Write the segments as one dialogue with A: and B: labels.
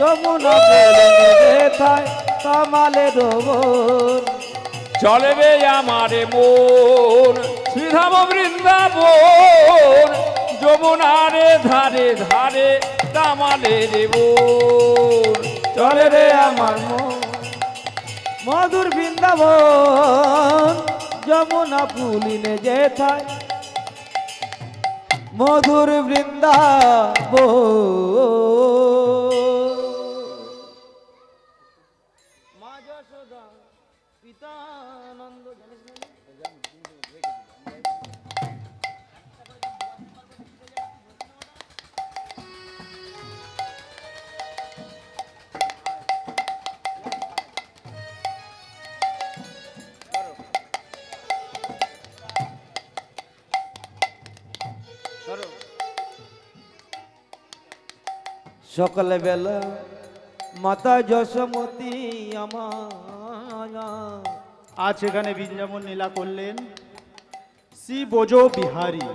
A: যমুনা পুলিনে যেথায় কামালের বোন।
B: চলে রে আমারে মন শ্রীধাম বৃন্দাবন, যমুনারে ধারে ধারে কামালের বোন।
A: চলে রে আমার মন মধুর বৃন্দাবন, যমুনা পুলিনে যেথায় মধুর বৃন্দাবন। মা যশোদা পিতা নন্দ সকাল বেলা মাতা যশোমতী আমার
C: আজ এখানে বৃন্দাবন লীলা করলেন শ্রী বোজ বিহারী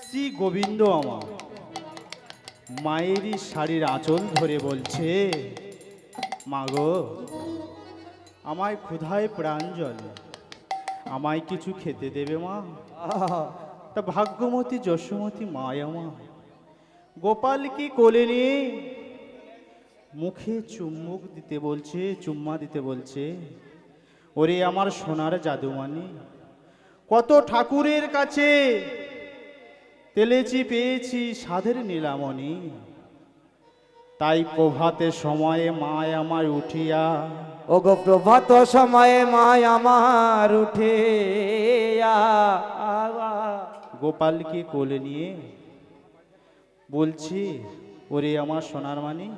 C: শ্রী গোবিন্দ আমার। মায়েরই শাড়ির আঁচল ধরে বলছে, মাগো আমায় ক্ষুধায় প্রাণ জলে, আমায় কিছু খেতে দেবে মা? তা ভাগ্যমতী যশোমতী মায় আমার গোপাল কি কোলে নিয়ে মুখে চুম্বক দিতে বলছে, চুম্মা দিতে বলছে। ওরে আমার সোনার জাদুমানি, কত ঠাকুরের কাছে তেলেছি পেয়েছি সাধের নীলামণি, তাই প্রভাতে সময়ে মায় আমায় উঠিয়া,
A: ও গো প্রভাত সময়ে মায় আমার উঠে
C: গোপালকে কোলে নিয়ে বলছি, ওরে আমার সোনার মানি,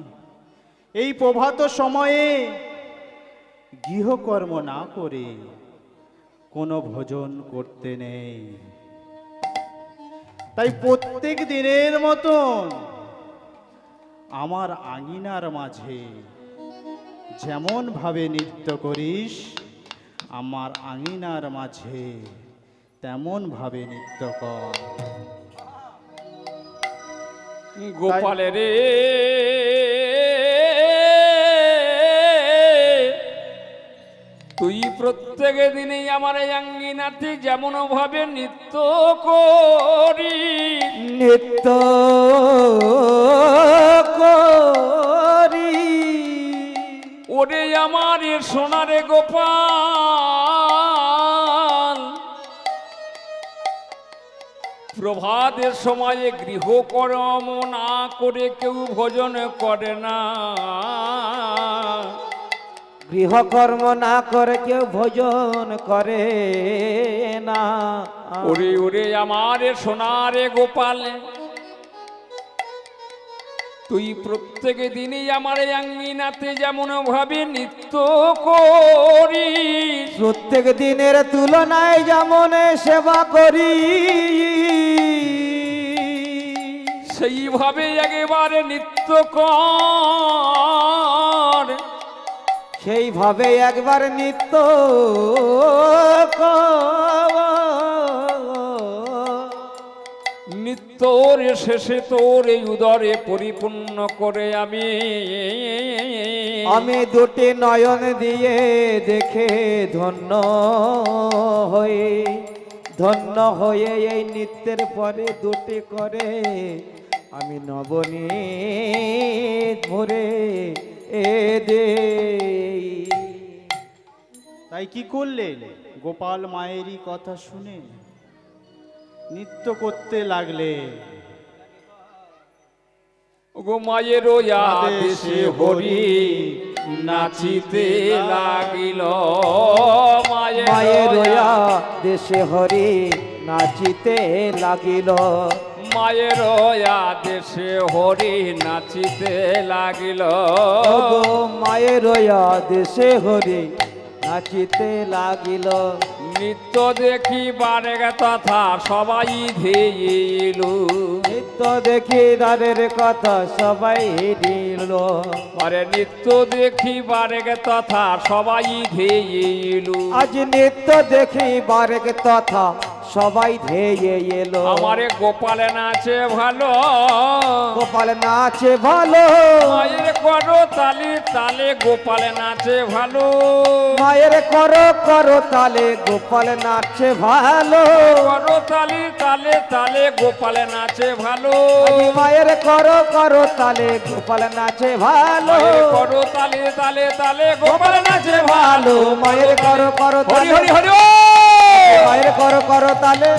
C: এই প্রভাত সময়ে গৃহকর্ম না করে কোনো ভোজন করতে নেই। তাই প্রত্যেক দিনের মতন আমার আঙিনার মাঝে যেমন ভাবে নৃত্য করিস, আমার আঙিনার মাঝে তেমন ভাবে নৃত্য কর।
B: গোপালের রে তুই প্রত্যেক দিনেই আমার আঙ্গিনাতে যেমন ভাবে নৃত্য করি,
A: নিত্য করি।
B: ওরে আমার সোনারে গোপাল, প্রভাতের সময়ে গৃহকর্ম না করে কেউ ভোজন করে না,
A: গৃহকর্ম না করে কেউ ভোজন করে না।
B: ওরে ওরে আমার সোনারে গোপাল, তুই প্রত্যেক দিনই আমার আঙ্গিনাতে যেমন ভাবে নৃত্য করি,
A: প্রত্যেক দিনের তুলনায় যেমন সেবা করি,
B: সেইভাবে একেবারে নৃত্য কর।
A: সেইভাবে একবার নিত্য কর।
B: নিত্যর শেষে তোর এই উদরে পরিপূর্ণ করে
A: আমি দুটি নয়ন দিয়ে দেখে ধন্য হয়ে এই নৃত্যের পরে দুটি করে আমি নবনীত ভরে দে।
C: তাই কি করলেন? গোপাল মায়েরই কথা শুনে নৃত্য করতে লাগলে।
B: গো মায়ের আদেশে হরি নাচিতে লাগিল,
A: মায়ের দেশে হরি নাচিতে লাগিল,
B: মায়ের আদেশে হরি নাচিতে লাগিল।
A: গো মায়ের দেশে হরি নাচিতে লাগিল।
B: নিত্য দেখিবারে তথা সবাই ধেইল,
A: নিত্য দেখি দারের কথা সবাই দিল।
B: আরে নিত্য দেখিবারে তথা সবাই ধেইল।
A: আজ নিত্য দেখি বারেক তথা সবাই ধেয়ে এলো।
B: আমারে গোপাল নাচে ভালো,
A: গোপাল নাচে ভালো,
B: মায়ের করো তালে তালে গোপাল নাচে ভালো,
A: মায়ের করো করো তালে গোপাল নাচে ভালো,
B: করো তালে তালে তালে গোপাল নাচে ভালো,
A: মায়ের করো করো তালে গোপাল নাচে ভালো,
B: মায়ের করো তালে তালে তালে গোপাল নাচে ভালো।
A: ভালো মায়ের করো করো
B: হরি
A: তালে,
B: হরি হরি
A: মায়ের করো করো তালে,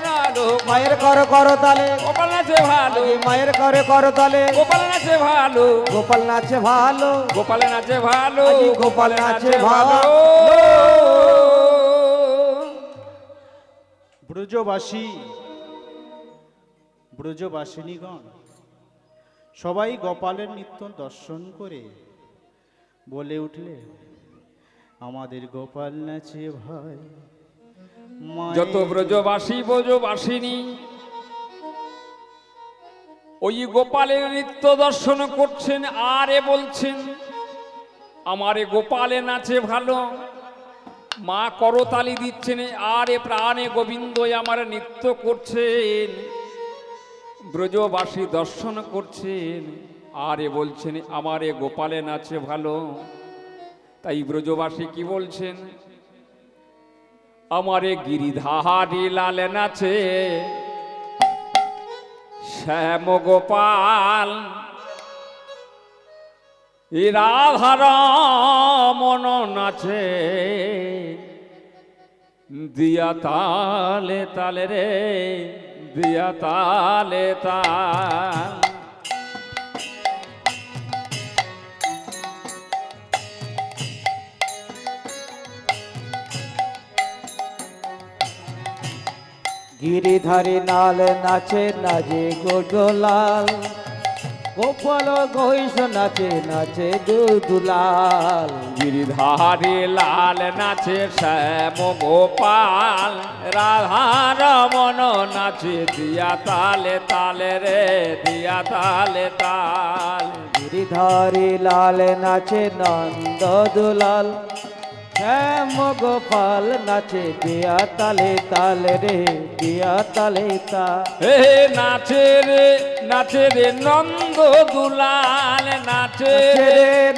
B: ভালো,
A: মায়ের করো করো তালে,
B: গোপাল নাচে ভালো,
A: মায়ের করে করো তালে,
B: গোপাল নাচে ভালো,
A: গোপাল নাচে ভালো,
B: গোপাল নাচে ভালো,
A: গোপাল নাচে ভালো।
C: ব্রজবাসী ব্রজবাসিনীগণ সবাই গোপালের নিত্য দর্শন করে বলে উঠলে, আমাদের গোপাল নাচে ভাই।
B: যত ব্রজবাসী ব্রজবাসিনী ওই গোপালের নিত্য দর্শন করছেন আর এ বলছেন, আমারে গোপালে নাচে ভালো, মা করতালি দিচ্ছেন আর এ প্রাণে গোবিন্দ আমার নৃত্য করছেন, ব্রজবাসী দর্শন করছেন আর এ বলছেন আমারে গোপালে নাচে ভালো। তাই ব্রজবাসী কি বলছেন, আমারে গিরিধারী লাল নাচে শ্যাম গোপাল, এ রাধারমণ নাচে দিয়া তালে তালে রে, দিয়া তালে তাল।
A: গিরিধারী নাল নাচে নাচে গোডলাল, গোপাল গহিষ নাচে নাচে দুলাল,
B: গিরিধারী লাল নাচে শ্যাম গোপাল, রাধারমণ নাচে দিয়া তালে তালে রে, দিয়া তালে তাল।
A: গিরিধারী লাল নাচে নন্দ দুলাল, শ্যাম গোপাল নাচে দিয়া তালে তালে রে, দিয়া তালে তাল।
B: হে নাচে রে নন্দ দুলাল, নাচে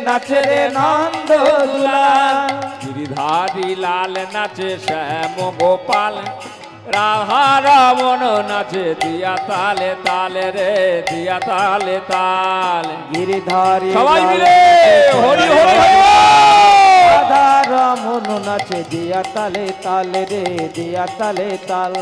A: নাচে রে নন্দ দুলাল,
B: গিরিধারী লাল নাচে শ্যাম গোপাল, রাধারমণ নাচে দিয়া তালে তালে রে, দিয়া তালে তাল।
A: গিরিধারী
B: সবাই
A: লাল
B: মিলে হরি হরি হরি।
A: রাধারমণ নাচে দিয়া তালে তালে রে, দিয়া তালে তাল।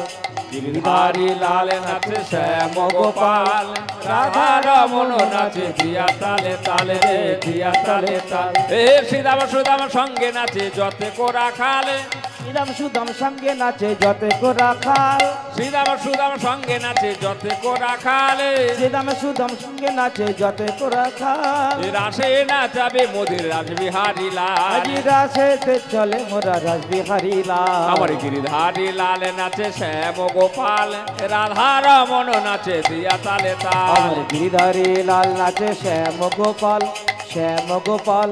B: গিরিধারী লাল নাচে শ্যাম গোপাল, রাধারমণ নাচে দিয়া তালে তালে রে, দিয়া তালে তাল। এ শ্রীরাম সুদাম সঙ্গে নাচে যতে কোরা খালে,
A: শ্রীরাম সুদাম সঙ্গে নাচে যতে কোরা খাল,
B: শ্রীরাম সুদাম সঙ্গে নাচে যতে কোরা খালে,
A: শ্রীরাম সুদাম সঙ্গে নাচে যতে কোরা খাল।
B: এ রাসে নাচাবে মোদের রাসবিহারী লাল,
A: আজি রাসেতে চলে মোরা রাসবিহারী লাল।
B: আমার গিরিধারী লাল নাচে শ্যাম গোপাল, রাধারমণ নাচে দিয়া তালে তাল।
A: আমার গিরিধারী লাল নাচে শ্যাম গোপাল, শ্যাম গোপাল,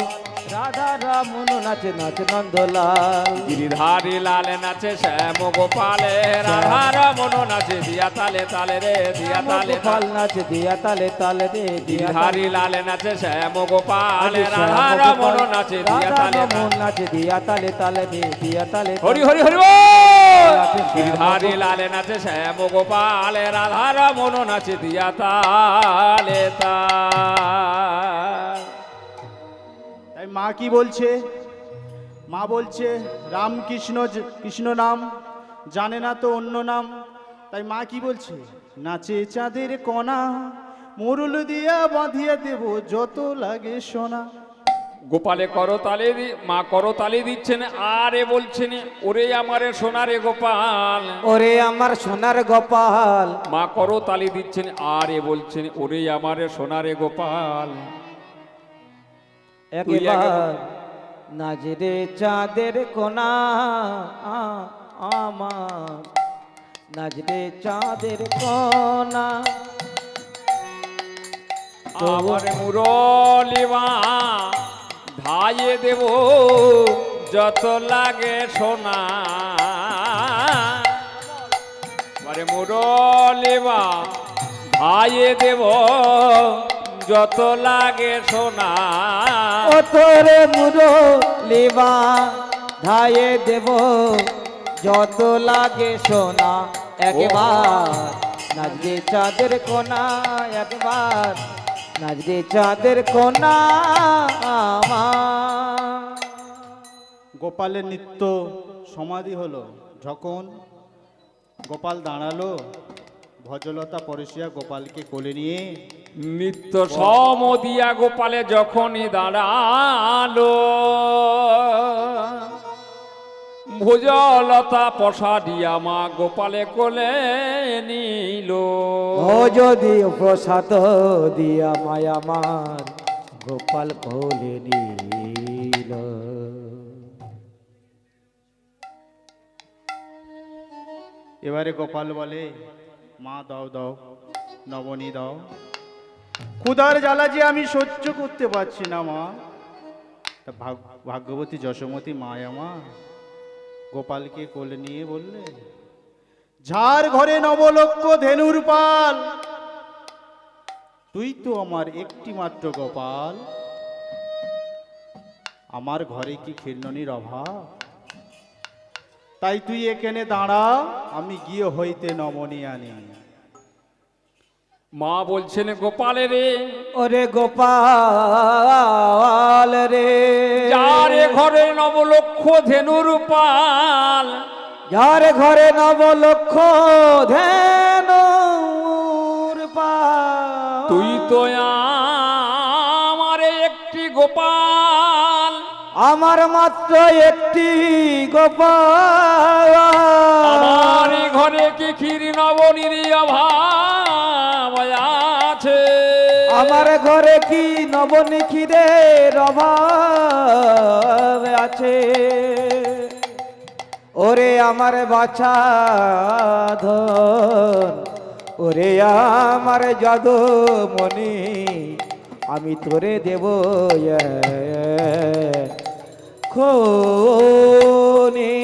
A: রাধা রমন নাচে নাচে নন্দলাল।
B: গিরিধারী লাল নাচে শ্যাম গোপালে, রাধারমণ নাচে দিয়া তালে তালে রে, দিয়া তালে
A: গোপাল
B: তাল।
A: নাচে দিয়া তালে তালে রে, দিয়া
B: গিরিধারী লাল নাচে শ্যাম গোপালে, রাধারমণ নাচে দিয়া তালে তাল।
A: রমন নাচে দিয়া তালে তালে রে, দিয়া তালে তাল।
B: হরি হরি হরি বল। গিরিধারী লাল নাচে শ্যাম গোপালে, রাধারমণ নাচে দিয়া তালে তাল।
C: তাই মা কি বলছে? মা বলছে রামকৃষ্ণ কৃষ্ণ নাম জানে না তো অন্য নাম। তাই মা কি বলছে? নাচে চাঁদের কণা, মোরল দিয়া বাঁধিয়া দেব যত লাগে সোনা।
B: গোপালে করতালি মা করতালি দিচ্ছেন আর এ বলছেন, ওরে আমারে সোনারে গোপাল।
A: ওরে আমার সোনার গোপাল,
B: মা করতালি দিচ্ছেন আর এ বলছেন, ওরে আমারে সোনারে গোপাল।
A: একবার নাজরে চাঁদের কোনা আমার, নাজরে চাঁদের কোনা,
B: আমার মুরলিমা ধাইয়ে দেব যত লাগে সোনা। এবারে মুরলিবা ভাইয়ে দেব যত লাগে সোনা।
A: ও তোরে মুরলিবা ধায়ে দেব যত লাগে সোনা। একবার নাচবে চাঁদের কোনা, একবার নাচবে চাঁদের কোনা আমার।
C: গোপালের নিত্য সমাধি হলো যখন গোপাল দাঁড়ালো, ভজলতা পরশিয়া গোপালকে কোলে নিয়ে
B: নিত্য সম দিয়া গোপালে যখনই দাঁড়ালো, ভোজলতা পশাডিয়া মা গোপালে কোলে নিল।
A: ও যদি প্রসাদ দিয়া মায়া আমার গোপাল কোলে নিল।
C: এবারে গোপাল বলে, মা দাও দাও, নবনী দাও, ক্ষুধার জ্বালা যে আমি সহ্য করতে পারছি না মা। তা ভাগ্যবতী যশোমতী মায়া মা গোপালকে কোলে নিয়ে বললে, যার ঘরে নবলক্ষ ধেনুর পাল, তুই তো আমার একটি মাত্র গোপাল, আমার ঘরে কি খিলননির অভাব? তাই তুই এখানে দাঁড়া, আমি গিয়ে হইতে নমনী আনি।
B: মা বলছেন গোপালে রে,
A: ওরে গোপাল রে,
B: যারে ঘরে নবলক্ষ ধেনুর পাল,
A: যার ঘরে নবলক্ষ ধেনুর পাল,
B: তুই তো আমার একটি গোপাল,
A: আমার মাত্র একটি গোপাল।
B: আমার ঘরে কি ক্ষীর নবনীর অভাব আছে?
A: আমার ঘরে কি নবনিখিরের অভাব আছে? ওরে আমার বাছা ধন, ওরে আমার যদুমণি, আমি তোরে দেব খনি।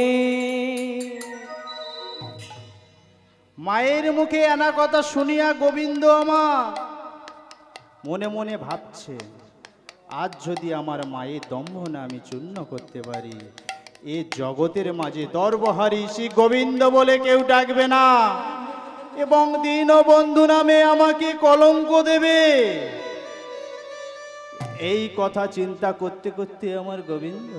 C: মায়ের মুখে এনা কথা শুনিয়া গোবিন্দ আমার মনে মনে ভাবছে, আজ যদি আমার মায়ের দম্ভ না আমি চূর্ণ করতে পারি, এ জগতের মাঝে দর্বহারি শ্রী গোবিন্দ বলে কেউ ডাকবে না, এবং দীনবন্ধু নামে আমাকে কলঙ্ক দেবে। এই কথা চিন্তা করতে করতে আমার গোবিন্দ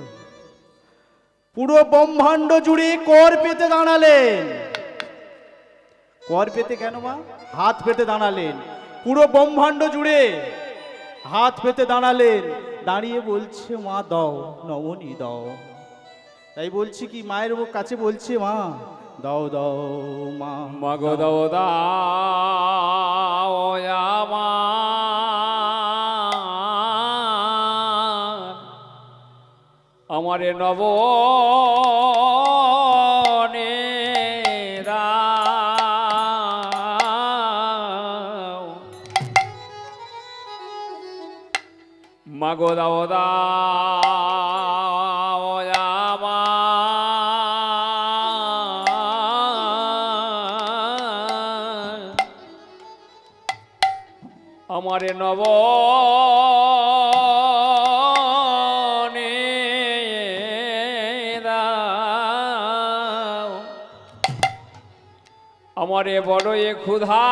C: পুরো ব্রহ্মাণ্ড জুড়ে কর পেতে দাঁড়ালেন। কর পেতে কেন মা? হাত পেতে দাঁড়ালেন, পুরো ব্রহ্মাণ্ড জুড়ে হাত পেতে দাঁড়ালেন, দাঁড়িয়ে বলছে, মা দাও নমনী দাও। তাই বলছি কি, মায়ের কাছে বলছে, মা দাও দাও মা,
B: মাগো দাও দাও আমারে নব মাগো দাও দাও আমারে নব আমারে বড় এ ক্ষুধা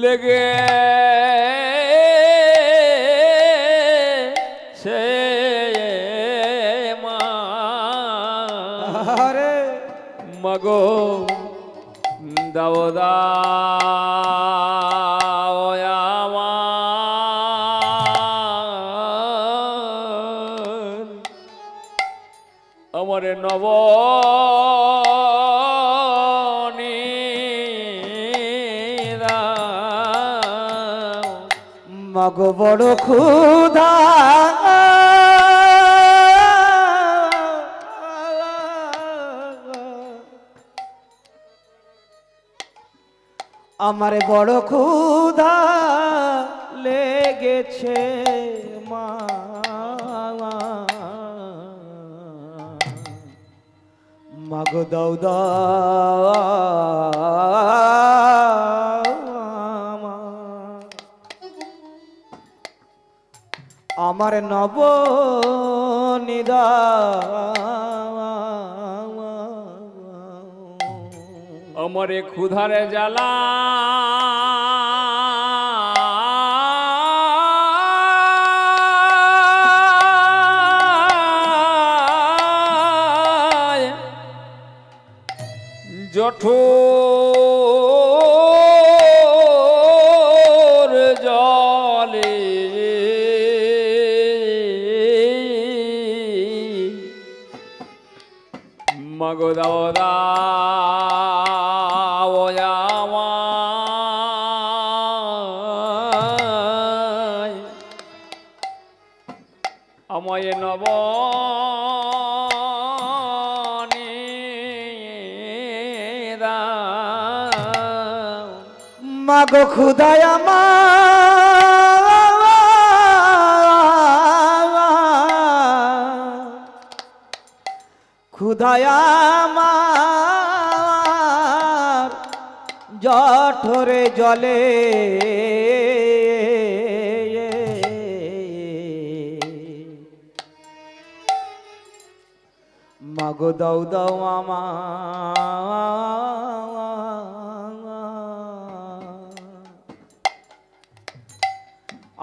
B: লেগে সে মা
A: আরে
B: মগো দাও দাও আমারে নব
A: মগো বড় ক্ষুধা আমার বড় ক্ষুধা লেগেছে মা, মাগো দাও আমার নব নিদা
B: আমারে ক্ষুধারে জ্বালা জঠোর জলে মাগো দাও দাও আমায় নব
A: মাগো খুদায় খুদায় আমার জঠরে জলে মাগো দাও দাও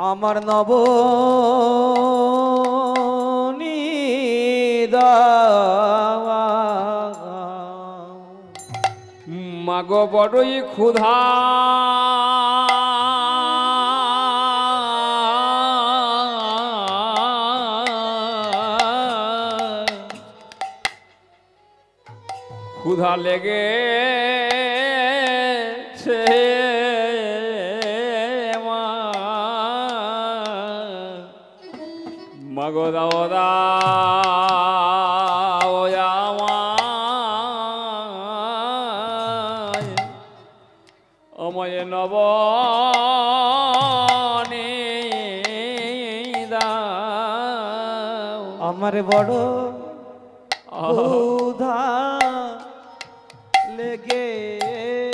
A: আমার নব
B: মাগো বড়ই ক্ষুধা ক্ষুধা লেগেছে মাগো দাও দাও আমায় নব
A: আমার বড় ক্ষুধা লেগেছে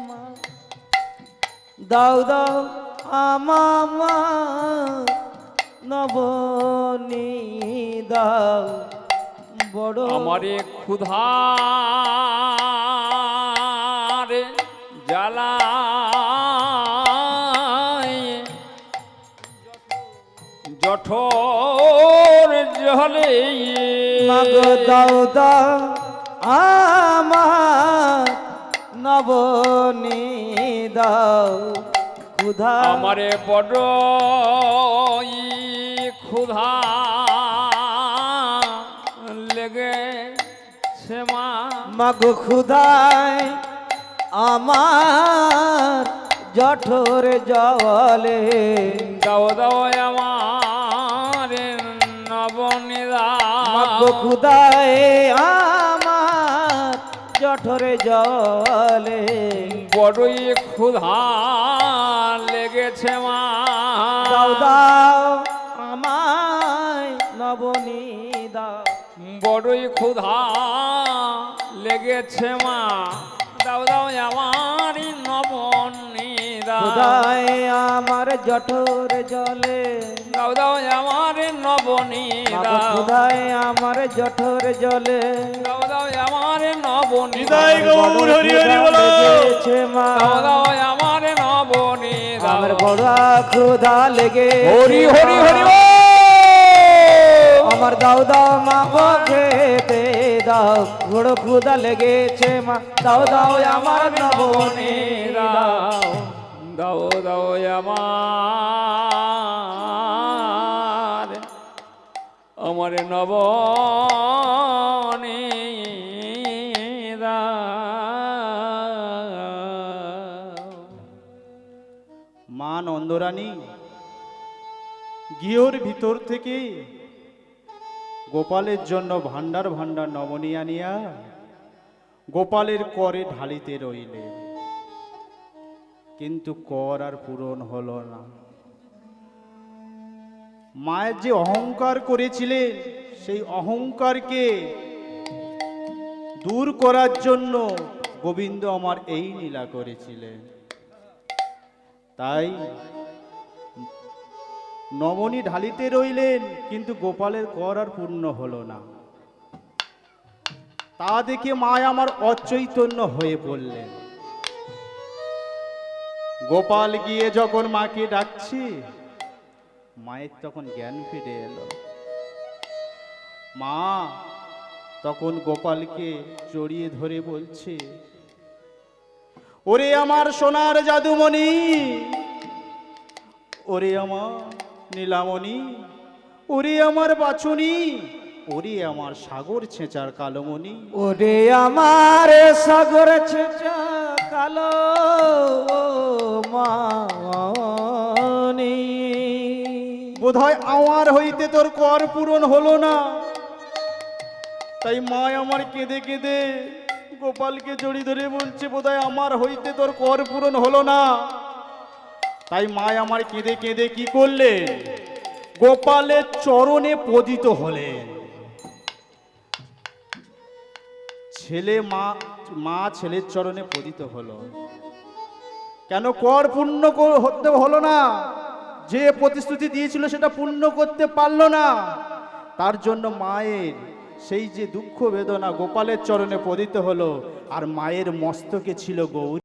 A: মা, দাও দাও আমা নবনী দাও বড়
B: আমারে ক্ষুধা জ্বালা জঠোর জলে
A: মাগো দাও দাও আমার নবনী দাও ক্ষুধা
B: আমারে বড় ক্ষুধা লেগেছে মা,
A: মাগো ক্ষুধায় আমার জঠর জলে
B: দাও দাও আমার নবনীদা,
A: মাগো ক্ষুধায় আমার জঠরে জলে
B: বড়ই ক্ষুধা লেগেছে মা,
A: দাও দাও আমায় নবনী দাও
B: বড়ই ক্ষুধা লেগেছে মা, দাও দাও আমার নবনীদা,
A: ক্ষুধায় আমার জঠর জলে
B: দাও দাও আমার নবনীদা,
A: মাগো ক্ষুধায় আমার জঠর জলে
B: দাও দাও আমার নবনীদা,
C: হৃদয় গৌর হরি হরি বলো।
A: লেগেছে মা,
B: দাও দাও আমার নবনীদা,
A: আমার বড় ক্ষুধা লেগে
B: হরি হরি হরি বল।
A: আমার দাও দাও মা গো খেতে দাও, বড় ক্ষুধা লেগেছে মা, দাও দাও আমার নবনী দাও
B: দাও দাও আমার নবনী
C: মা নন্দরানী গৃহর ভিতর থেকে গোপালের জন্য ভান্ডার ভান্ডার নবনী আনিয়া গোপালের করে ঢালিতে রইলেন। কিন্তু কর আর পূরণ হলো না। মায়ের যে অহংকার করেছিলেন সেই অহংকারকে দূর করার জন্য গোবিন্দ আমার এই লীলা করেছিলেন। তাই নবনী ঢালিতে রইলেন, কিন্তু গোপালের কর আর পূর্ণ হলো না। তা দেখে মা আমার অচৈতন্য হয়ে পড়লেন। গোপাল গিয়ে যখন মাকে ডাকছে, মায়ের তখন জ্ঞান ফিরে এলো। মা তখন গোপালকে জড়িয়ে ধরে বলছে, ওরে আমার সোনার জাদুমণি, ওরে আমার নীলামণি, ওরে আমার বাছুনি, ওরে আমার সাগর ছেঁচার কালোমণি।
A: ওরে আমার সাগর ছেঁচা কালো মানি,
C: বোধহয় আমার হইতে তোর কর পূরণ হলো না। তাই মা আমার কেঁদে কেঁদে গোপালকে জড়ি ধরে বলছে, বোধহয় আমার হইতে তোর কর পূরণ হলো না। তাই মা আমার কেঁদে কেঁদে কি করলেন, গোপালের চরণে পতিত হলেন। ছেলে মা ছেলের চরণে পতিত হলো। কেন? কর পূর্ণ হতে হলো না, যে প্রতিশ্রুতি দিয়েছিল সেটা পূর্ণ করতে পারলো না। তার জন্য মায়ের সেই যে দুঃখ বেদনা গোপালের চরণে পতিত হলো। আর মায়ের মস্তকে ছিল গৌরী